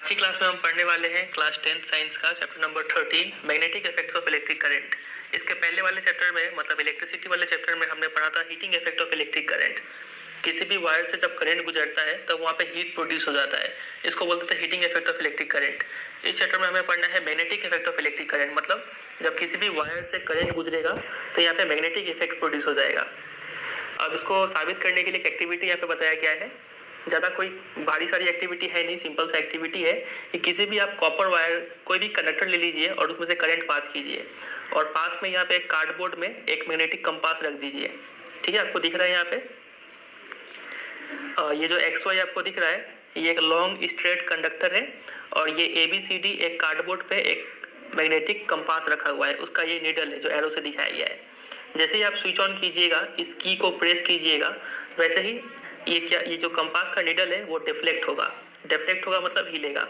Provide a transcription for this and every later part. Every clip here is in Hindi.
इसी क्लास में हम पढ़ने वाले हैं क्लास 10th साइंस का chapter number 13 magnetic effects of electric current. इसके पहले वाले चैप्टर में मतलब इलेक्ट्रिसिटी वाले चैप्टर में हमने पढ़ा था heating effect of electric current. किसी भी वायर से जब करंट गुजरता है तब वहाँ पे हीट प्रोड्यूस हो जाता है, इसको बोलते थे heating effect of electric current. इस चैप्टर में हमें पढ़ना है magnetic effect of electric current, मतलब जब किसी भी वायर से करंट गुजरेगा तो यहाँ पे मैग्नेटिक इफेक्ट प्रोड्यूस हो जाएगा। अब इसको साबित करने के लिए एक एक्टिविटी यहाँ पे बताया गया है। ज़्यादा कोई भारी सारी एक्टिविटी है नहीं, सिंपल सा एक्टिविटी है कि किसी भी आप कॉपर वायर कोई भी कंडक्टर ले लीजिए और उसमें से करंट पास कीजिए और पास में यहाँ पे एक कार्डबोर्ड में एक मैग्नेटिक कंपास रख दीजिए। ठीक है, आपको दिख रहा है यहाँ पे ये जो XY आपको दिख रहा है ये एक लॉन्ग स्ट्रेट कंडक्टर है और ये ABCD एक कार्डबोर्ड पे एक मैग्नेटिक कंपास रखा हुआ है, उसका ये नीडल है जो एरो से दिखाया गया है। जैसे ही आप स्विच ऑन कीजिएगा, इस की को प्रेस कीजिएगा, वैसे ही ये जो कंपास का नीडल है वो डिफ्लेक्ट होगा। डिफ्लेक्ट होगा मतलब हिलेगा।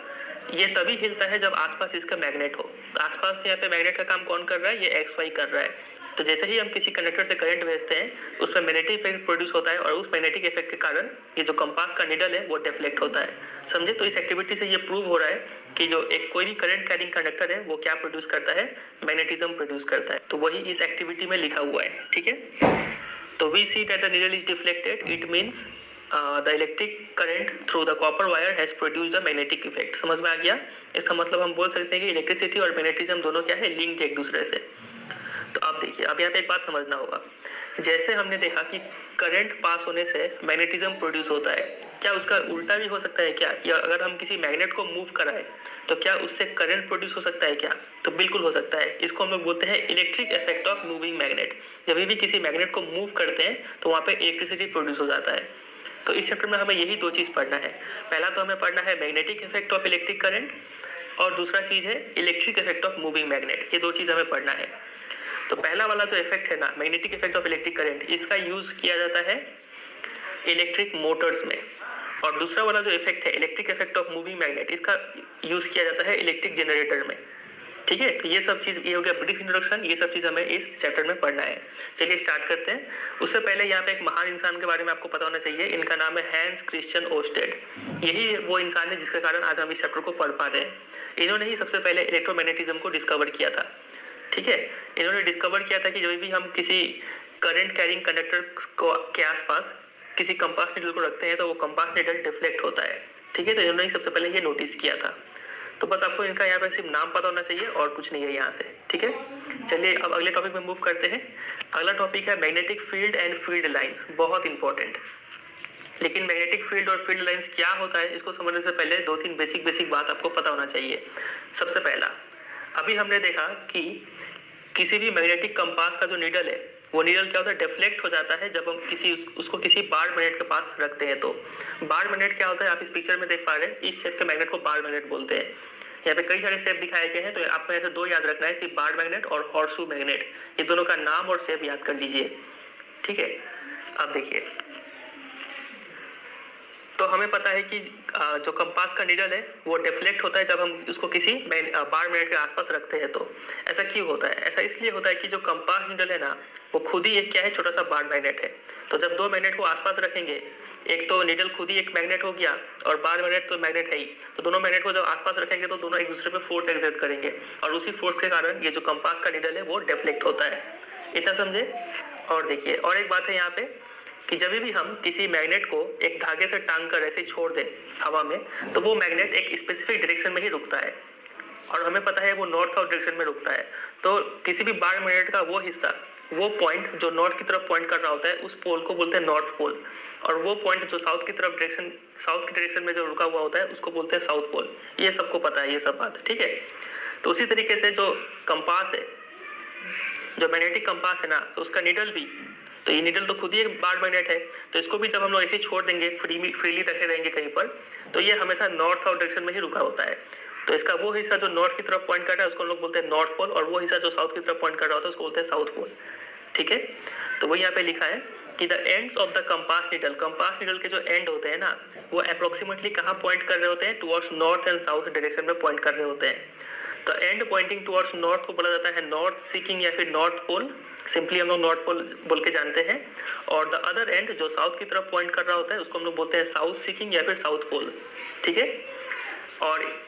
ये तभी हिलता है जब आसपास इसका मैग्नेट हो। आसपास यहाँ पे मैग्नेट का काम कौन कर रहा है? ये XY कर रहा है। तो जैसे ही हम किसी कंडक्टर से करंट भेजते हैं उसमें मैग्नेटिक इफेक्ट प्रोड्यूस होता है और उस मैग्नेटिक इफेक्ट के कारण ये जो कंपास का नीडल है वो डिफ्लेक्ट होता है। समझे? तो इस एक्टिविटी से ये प्रूव हो रहा है कि जो एक कोई भी करंट कैरिंग कंडक्टर है वो क्या प्रोड्यूस करता है? मैग्नेटिज्म प्रोड्यूस करता है। तो वही इस एक्टिविटी में लिखा हुआ है। ठीक है, तो we see that the needle is deflected, it means the electric current through the copper wire has produced the magnetic effect. समझ में आ गया? इसका मतलब हम बोल सकते हैं कि इलेक्ट्रिसिटी और मैग्नेटिज्म दोनों क्या है? लिंक्ड एक दूसरे से। तो आप देखिए, अब यहाँ पे एक बात समझना होगा। जैसे हमने देखा कि करंट पास होने से मैग्नेटिज्म प्रोड्यूस होता है, क्या उसका उल्टा भी हो सकता है क्या? कि अगर हम किसी मैग्नेट को मूव कराएं तो क्या उससे करंट प्रोड्यूस हो सकता है क्या? तो बिल्कुल हो सकता है। इसको हम लोग बोलते हैं electric effect of moving magnet. जब भी किसी मैग्नेट को मूव करते हैं तो वहाँ पे इलेक्ट्रिसिटी प्रोड्यूस हो जाता है। तो इस चैप्टर में हमें यही दो चीज़ पढ़ना है। पहला तो हमें पढ़ना है magnetic effect of electric current और दूसरा चीज़ है electric effect of moving magnet. ये दो चीज़ हमें पढ़ना है। तो पहला वाला जो इफेक्ट है ना, magnetic effect of electric current, इसका यूज़ किया जाता है इलेक्ट्रिक मोटर्स में। और दूसरा वाला जो इफेक्ट है electric effect of moving magnet, इसका यूज़ किया जाता है इलेक्ट्रिक जनरेटर में। ठीक है, तो ये सब चीज़, ये हो गया ब्रीफ इंट्रोडक्शन। ये सब चीज़ हमें इस चैप्टर में पढ़ना है। चलिए स्टार्ट करते हैं। उससे पहले यहाँ पे एक महान इंसान के बारे में आपको पता होना चाहिए। इनका नाम है हैंस क्रिश्चियन ओस्टेड। यही वो इंसान है जिसके कारण आज हम इस चैप्टर को पढ़ पा रहे हैं। इन्होंने ही सबसे पहले इलेक्ट्रोमैग्नेटिज्म को डिस्कवर किया था। ठीक है, इन्होंने डिस्कवर किया था कि जब भी हम किसी करंट कैरिंग कंडक्टर को के आसपास किसी कंपास नीडल को रखते हैं तो वो कंपास नीडल डिफ्लेक्ट होता है। ठीक है, तो इन्होंने ही सबसे पहले ये नोटिस किया था। तो बस आपको इनका यहाँ पे सिर्फ नाम पता होना चाहिए और कुछ नहीं है यहाँ से। ठीक है, चलिए अब अगले टॉपिक में मूव करते हैं। अगला टॉपिक है magnetic field and field lines. बहुत इंपॉर्टेंट। लेकिन मैग्नेटिक फील्ड और फील्ड लाइंस क्या होता है, इसको समझने से पहले दो तीन बेसिक बात आपको पता होना चाहिए। सबसे पहला, अभी हमने देखा कि किसी भी मैग्नेटिक कंपास का जो नीडल है वो नीडल क्या होता है? डिफ्लेक्ट हो जाता है जब हम उसको किसी बार मैग्नेट के पास रखते हैं। तो बार मैग्नेट क्या होता है? आप इस पिक्चर में देख पा रहे हैं, इस शेप के मैग्नेट को बार मैग्नेट बोलते हैं। यहाँ पे कई सारे शेप दिखाए गए हैं, तो आपको ऐसे दो याद रखना है, सिर्फ बार मैग्नेट और हॉर्सशू मैग्नेट। ये दोनों का नाम और शेप याद कर लीजिए। ठीक है, अब देखिए, तो हमें पता है कि जो कंपास का नीडल है वो डिफ्लेक्ट होता है जब हम उसको किसी बार मैग्नेट के आसपास रखते हैं। तो ऐसा क्यों होता है? ऐसा इसलिए होता है कि जो कंपास नीडल है ना, वो खुद ही एक क्या है? छोटा सा बार मैग्नेट है। तो जब दो मैग्नेट को आसपास रखेंगे, एक तो नीडल खुद ही एक मैग्नेट हो गया और बार मैग्नेट तो मैग्नेट है ही, तो दोनों मैग्नेट को जब आसपास रखेंगे तो दोनों एक दूसरे पर फोर्स एक्सर्ट करेंगे और उसी फोर्स के कारण ये जो कंपास का नीडल है वो डिफ्लेक्ट होता है। इतना समझे? और देखिए, और एक बात है यहाँ पे कि जब भी हम किसी मैग्नेट को एक धागे से टांग कर ऐसे छोड़ दें हवा में, तो वो मैग्नेट एक स्पेसिफिक डायरेक्शन में ही रुकता है और हमें पता है वो नॉर्थ साउथ डायरेक्शन में रुकता है। तो किसी भी बार मैग्नेट का वो हिस्सा, वो पॉइंट जो नॉर्थ की तरफ पॉइंट कर रहा होता है, उस पोल को बोलते हैं नॉर्थ पोल। और वो पॉइंट जो साउथ की डायरेक्शन में जो रुका हुआ होता है उसको बोलते हैं साउथ पोल। ये सबको पता है ये सब बात। ठीक है, तो उसी तरीके से जो कंपास है, जो मैग्नेटिक कंपास है ना, तो उसका नीडल भी, तो ये नीडल तो खुद ही एक बार मैग्नेट है, तो इसको भी जब हम लोग ऐसे ही छोड़ देंगे, फ्रीली रखे रहेंगे कहीं पर, तो ये हमेशा नॉर्थ साउथ डायरेक्शन में ही रुका होता है। तो इसका वो हिस्सा जो नॉर्थ की तरफ पॉइंट कर रहा है उसको हम लोग बोलते हैं नॉर्थ पोल, और वो हिस्सा जो साउथ की तरफ पॉइंट कर रहा होता है उसको बोलते हैं साउथ पोल। ठीक है, तो वही यहाँ पे लिखा है कि the ends of the compass needle के जो एंड होते हैं ना, वो अप्रोक्सीमेटली कहाँ पॉइंट कर रहे होते हैं? Towards north and south direction में पॉइंट कर रहे होते हैं। तो एंड पॉइंटिंग टुवर्ड्स नॉर्थ को बोला जाता है नॉर्थ सीकिंग या फिर नॉर्थ पोल। सिंपली हम लोग नॉर्थ पोल बोल के जानते हैं। और द अदर एंड जो साउथ की तरफ पॉइंट कर रहा होता है उसको हम लोग बोलते हैं साउथ सीकिंग या फिर साउथ पोल। ठीक है, और एक